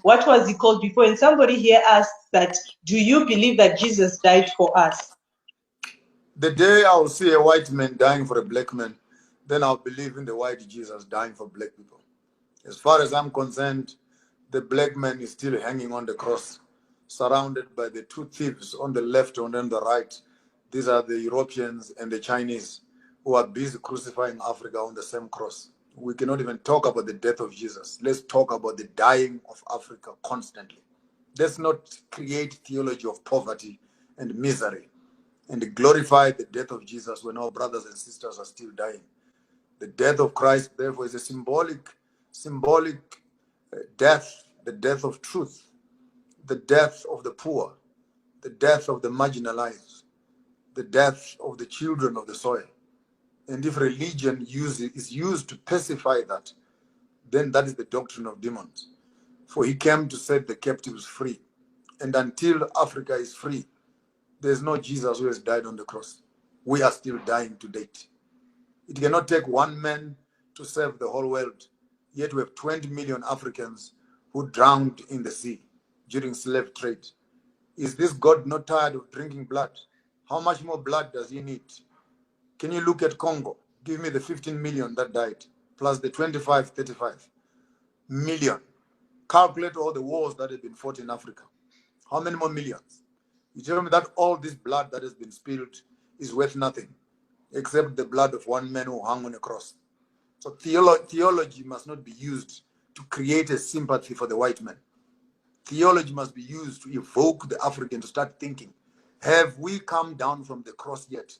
What was he called before? And somebody here asked that, do you believe that Jesus died for us? The day I will see a white man dying for a black man, then I'll believe in the white Jesus dying for black people. As far as I'm concerned, the black man is still hanging on the cross, surrounded by the two thieves on the left and on the right. These are the Europeans and the Chinese who are busy crucifying Africa on the same cross. We cannot even talk about the death of Jesus. Let's talk about the dying of Africa constantly. Let's not create theology of poverty and misery and glorify the death of Jesus when our brothers and sisters are still dying. The death of Christ, therefore, is a symbolic death, the death of truth, the death of the poor, the death of the marginalized, the death of the children of the soil. And if religion is used to pacify that, then that is the doctrine of demons. For he came to set the captives free. And until Africa is free, there's no Jesus who has died on the cross. We are still dying to date. It cannot take one man to save the whole world. Yet we have 20 million Africans who drowned in the sea during slave trade. Is this God not tired of drinking blood? How much more blood does he need? Can you look at Congo? Give me the 15 million that died, plus the 25, 35 million. Calculate all the wars that have been fought in Africa. How many more millions? You tell me that all this blood that has been spilled is worth nothing, except the blood of one man who hung on a cross. So theology must not be used to create a sympathy for the white man. Theology must be used to evoke the African to start thinking, have we come down from the cross yet?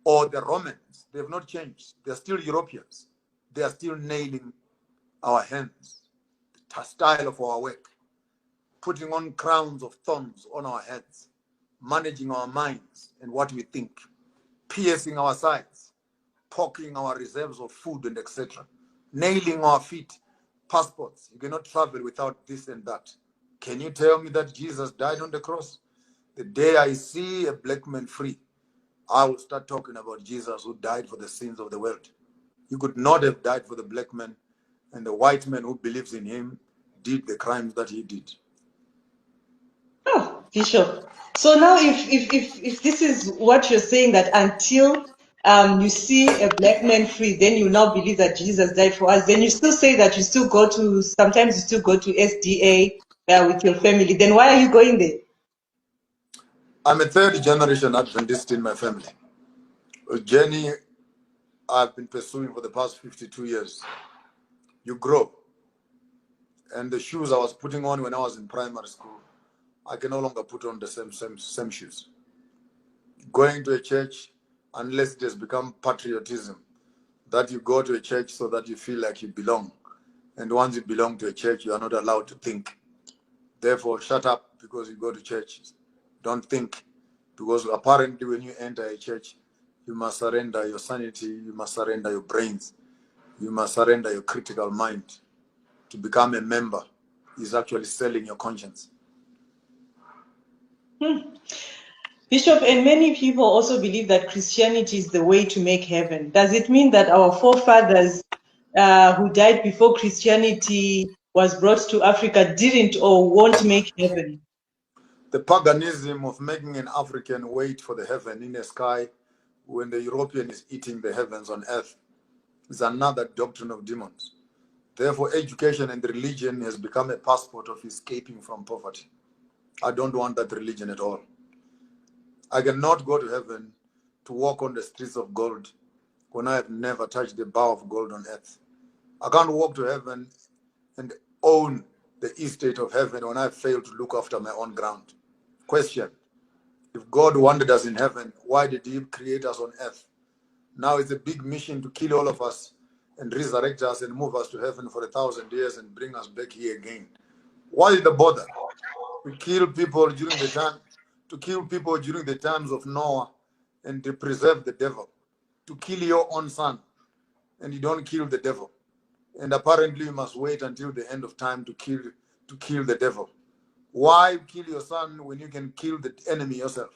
Or the Romans, they have not changed. They are still Europeans. They are still nailing our hands, the style of our work, putting on crowns of thorns on our heads, managing our minds and what we think, piercing our sides, poking our reserves of food and etc., nailing our feet, passports. You cannot travel without this and that. Can you tell me that Jesus died on the cross? The day I see a black man free, I will start talking about Jesus who died for the sins of the world. He could not have died for the black man, and the white man who believes in him did the crimes that he did. Oh, Bishop. So now if this is what you're saying, that until you see a black man free, then you now believe that Jesus died for us, then you still say that you still go to, sometimes you still go to SDA with your family, then why are you going there? I'm a third generation Adventist in my family. A journey I've been pursuing for the past 52 years. You grow. And the shoes I was putting on when I was in primary school, I can no longer put on the same shoes. Going to a church, unless it has become patriotism, that you go to a church so that you feel like you belong. And once you belong to a church, you are not allowed to think. Therefore, shut up because you go to church. Don't think. Because apparently when you enter a church, you must surrender your sanity, you must surrender your brains, you must surrender your critical mind. To become a member is actually selling your conscience. Bishop, and many people also believe that Christianity is the way to make heaven. Does it mean that our forefathers who died before Christianity was brought to Africa didn't or won't make heaven? The paganism of making an African wait for the heaven in the sky when the European is eating the heavens on earth is another doctrine of demons. Therefore, education and religion has become a passport of escaping from poverty. I don't want that religion at all. I cannot go to heaven to walk on the streets of gold when I have never touched the bar of gold on earth. I can't walk to heaven and own the estate of heaven when I fail to look after my own ground. Question: if God wanted us in heaven, why did he create us on earth? Now it's a big mission to kill all of us and resurrect us and move us to heaven for 1,000 years and bring us back here again. Why is the bother? To kill people during the times of Noah and to preserve the devil. To kill your own son and you don't kill the devil. And apparently you must wait until the end of time to kill the devil. Why kill your son when you can kill the enemy yourself?